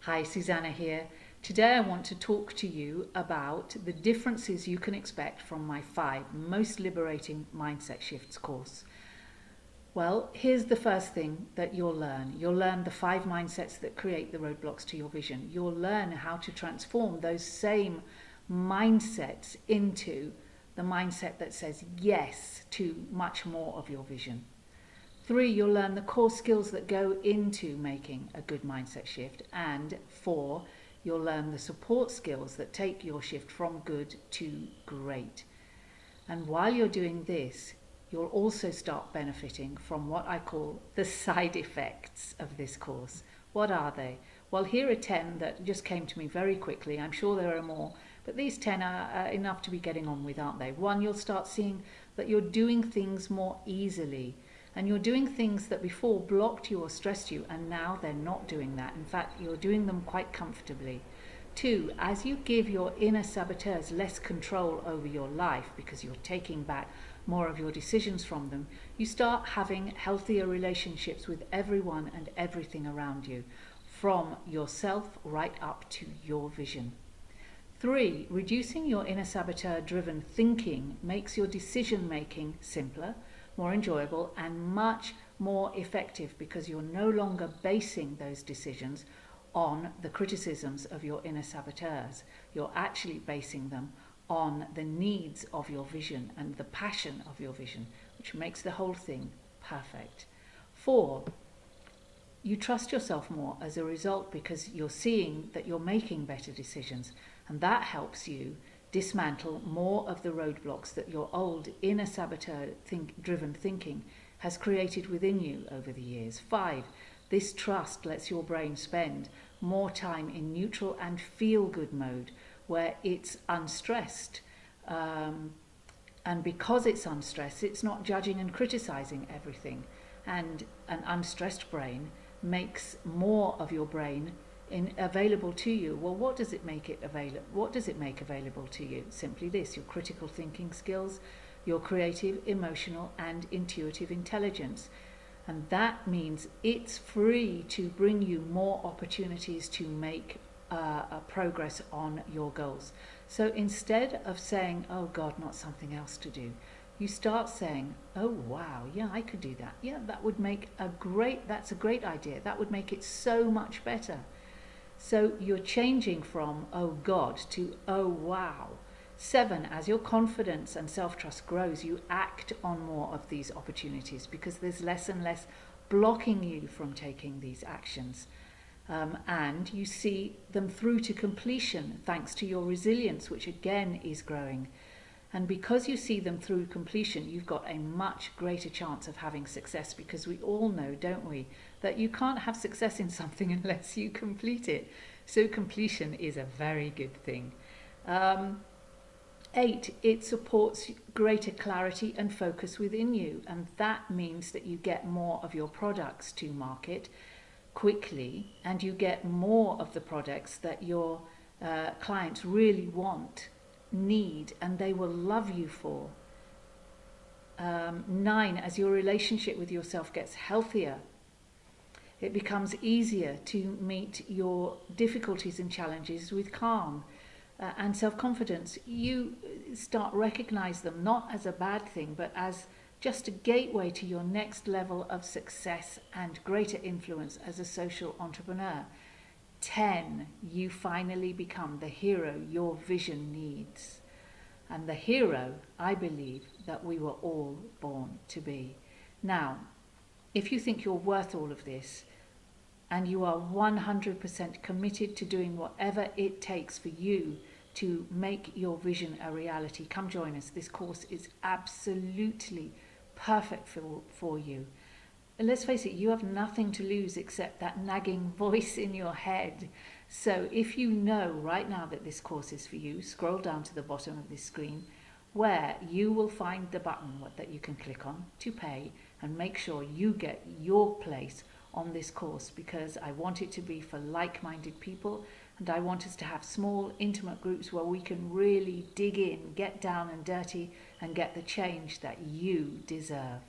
Hi, Suzanna here. Today I want to talk to you about the differences you can expect from my 5 Most Liberating Mindset Shifts course. Well, here's the first thing that you'll learn. You'll learn the 5 mindsets that create the roadblocks to your vision. You'll learn how to transform those same mindsets into the mindset that says yes to much more of your vision. 3, you'll learn the core skills that go into making a good mindset shift. And 4, you'll learn the support skills that take your shift from good to great. And while you're doing this, you'll also start benefiting from what I call the side effects of this course. What are they? Well, here are 10 that just came to me very quickly. I'm sure there are more, but these 10 are enough to be getting on with, aren't they? 1, you'll start seeing that you're doing things more easily. And you're doing things that before blocked you or stressed you, and now they're not doing that. In fact, you're doing them quite comfortably. 2, as you give your inner saboteurs less control over your life because you're taking back more of your decisions from them, you start having healthier relationships with everyone and everything around you, from yourself right up to your vision. 3, reducing your inner saboteur-driven thinking makes your decision making simpler, more enjoyable, and much more effective because you're no longer basing those decisions on the criticisms of your inner saboteurs. You're actually basing them on the needs of your vision and the passion of your vision, which makes the whole thing perfect. 4, you trust yourself more as a result because you're seeing that you're making better decisions, and that helps you dismantle more of the roadblocks that your old inner saboteur-driven thinking has created within you over the years. 5, this trust lets your brain spend more time in neutral and feel-good mode where it's unstressed. And because it's unstressed, it's not judging and criticizing everything. And an unstressed brain makes more of your brain available to you. Well, what does it make available to you? Simply this: your critical thinking skills, your creative, emotional, and intuitive intelligence. And that means it's free to bring you more opportunities to make a progress on your goals. So instead of saying, oh God, not something else to do, you start saying, oh wow, yeah, I could do that. Yeah, that's a great idea. That would make it so much better. So you're changing from oh God to oh wow. 7, as your confidence and self-trust grows, you act on more of these opportunities because there's less and less blocking you from taking these actions. And you see them through to completion thanks to your resilience, which again is growing. And because you see them through completion, you've got a much greater chance of having success, because we all know, don't we, that you can't have success in something unless you complete it. So completion is a very good thing. 8, it supports greater clarity and focus within you. And that means that you get more of your products to market quickly, and you get more of the products that your clients really want, need, and they will love you for. 9, as your relationship with yourself gets healthier, it becomes easier to meet your difficulties and challenges with calm and self-confidence. You start recognize them not as a bad thing, but as just a gateway to your next level of success and greater influence as a social entrepreneur. 10, you finally become the hero your vision needs. And the hero, I believe, that we were all born to be. Now, if you think you're worth all of this, and you are 100% committed to doing whatever it takes for you to make your vision a reality, come join us. This course is absolutely perfect for you. And let's face it, you have nothing to lose except that nagging voice in your head. So if you know right now that this course is for you, scroll down to the bottom of this screen where you will find the button that you can click on to pay, and make sure you get your place on this course, because I want it to be for like-minded people, and I want us to have small, intimate groups where we can really dig in, get down and dirty, and get the change that you deserve.